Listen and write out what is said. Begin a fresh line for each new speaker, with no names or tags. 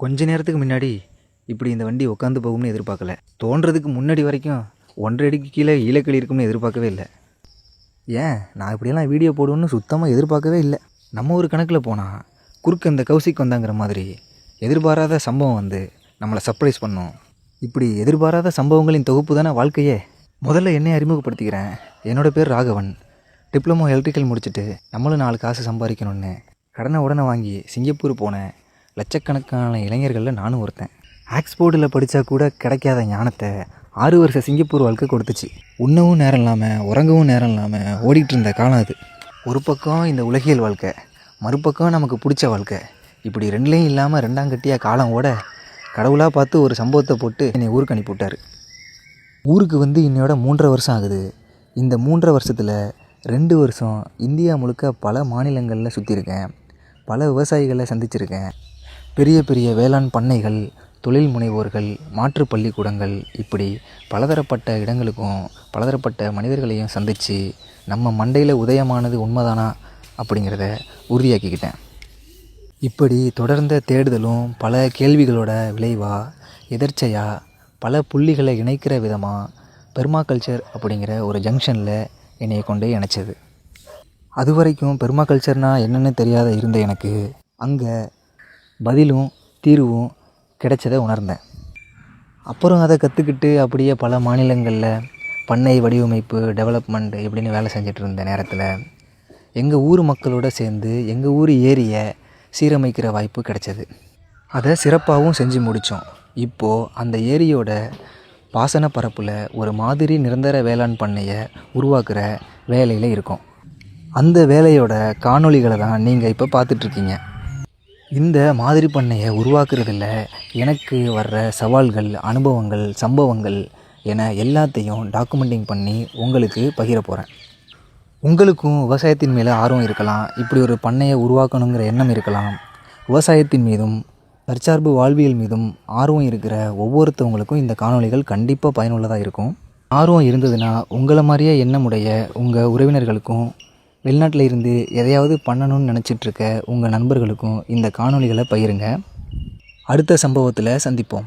கொஞ்ச நேரத்துக்கு முன்னாடி இப்படி இந்த வண்டி உட்காந்து போகும்னு எதிர்பார்க்கல. தோன்றதுக்கு முன்னாடி வரைக்கும் 1.5 அடிக்கு கீழே ஈழக்களி இருக்கும்னு எதிர்பார்க்கவே இல்லை. ஏன் நான் இப்படியெல்லாம் வீடியோ போடுவேன்னு சுத்தமாக எதிர்பார்க்கவே இல்லை. நம்ம ஒரு கணக்கில் போனால் குறுக்க இந்த கௌசிக் வந்தாங்கிற மாதிரி எதிர்பாராத சம்பவம் வந்து நம்மளை சர்ப்ரைஸ் பண்ணோம். இப்படி எதிர்பாராத சம்பவங்களின் தொகுப்பு தானே வாழ்க்கையே. முதல்ல என்னை அறிமுகப்படுத்திக்கிறேன். என்னோடய பேர் ராகவன். டிப்ளமோ எலக்ட்ரிக்கல் முடிச்சுட்டு நம்மளும் 4 காசு சம்பாதிக்கணும்னு கடனை உடனே வாங்கி சிங்கப்பூர் போனேன். லட்சக்கணக்கான இளைஞர்களில் நானும் ஒருத்தன். ஆக்ஸ்போர்டில் படித்தா கூட கிடைக்காத ஞானத்தை 6 வருஷ சிங்கப்பூர் வாழ்க்கை கொடுத்துச்சு. உண்ணவும் நேரம் இல்லாமல் உறங்கவும் நேரம் இல்லாமல் ஓடிக்கிட்டு இருந்த காலம் அது. ஒரு பக்கம் இந்த உலகியல் வாழ்க்கை, மறுபக்கம் நமக்கு பிடிச்ச வாழ்க்கை. இப்படி ரெண்டுலேயும் இல்லாமல் ரெண்டாங்கட்டியாக காலம் ஓட கடவுளாக பார்த்து ஒரு சம்பவத்தை போட்டு என்னை ஊருக்கு அனுப்பிவிட்டார். ஊருக்கு வந்து இன்னையோட 3.5 வருஷம் ஆகுது. இந்த 3.5 வருஷத்தில் 2 வருஷம் இந்தியா முழுக்க பல மாநிலங்களில் சுற்றியிருக்கேன். பல விவசாயிகளை சந்திச்சிருக்கேன். பெரிய பெரிய வேளாண் பண்ணைகள், தொழில் முனைவோர்கள், மாற்று பள்ளிக்கூடங்கள், இப்படி பலதரப்பட்ட இடங்களுக்கும் பலதரப்பட்ட மனிதர்களையும் சந்தித்து நம்ம மண்டையில் உதயமானது உண்மைதானா அப்படிங்கிறத உறுதியாக்கிக்கிட்டேன். இப்படி தொடர்ந்த தேடுதலும் பல கேள்விகளோட விளைவாக எதர்ச்சையாக பல புள்ளிகளை இணைக்கிற விதமாக பெர்மாகல்ச்சர் அப்படிங்கிற ஒரு ஜங்ஷனில் என்னையை கொண்டு இணைச்சது. அது வரைக்கும் பெர்மாகல்ச்சர்னால் என்னென்னு தெரியாத இருந்த எனக்கு அங்கே பதிலும் தீர்வும் கிடைச்சதை உணர்ந்தேன். அப்புறம் அதை கற்றுக்கிட்டு அப்படியே பல மாநிலங்களில் பண்ணை வடிவமைப்பு, டெவலப்மெண்ட் இப்படின்னு வேலை செஞ்சுட்டு இருந்த நேரத்தில் எங்கள் ஊர் மக்களோடு சேர்ந்து எங்கள் ஊர் ஏரியை சீரமைக்கிற வாய்ப்பு கிடைச்சது. அதை சிறப்பாகவும் செஞ்சு முடித்தோம். இப்போது அந்த ஏரியோட பாசன பரப்பில் ஒரு மாதிரி நிரந்தர வேளாண் பண்ணையை உருவாக்குற வேலையில் இருக்கோம். அந்த வேலையோட காணொளிகளை தான் நீங்கள் இப்போ பார்த்துட்ருக்கீங்க. இந்த மாதிரி பண்ணையை உருவாக்குறதில் எனக்கு வர்ற சவால்கள், அனுபவங்கள், சம்பவங்கள் என எல்லாத்தையும் டாக்குமெண்டிங் பண்ணி உங்களுக்கு பகிர போகிறேன். உங்களுக்கும் விவசாயத்தின் மேலே ஆர்வம் இருக்கலாம். இப்படி ஒரு பண்ணையை உருவாக்கணுங்கிற எண்ணம் இருக்கலாம். விவசாயத்தின் மீதும் தற்சார்பு வாழ்வியல் மீதும் ஆர்வம் இருக்கிற ஒவ்வொருத்தவங்களுக்கும் இந்த காணொளிகள் கண்டிப்பாக பயனுள்ளதாக இருக்கும். ஆர்வம் இருந்ததுன்னா உங்களை மாதிரியே எண்ணமுடைய உங்கள் உறவினர்களுக்கும், வெளிநாட்டில் இருந்து எதையாவது பண்ணணும்னு நினச்சிட்ருக்க உங்கள் நண்பர்களுக்கும் இந்த காணொளிகளை பகிருங்க. அடுத்த சம்பவத்தில் சந்திப்போம்.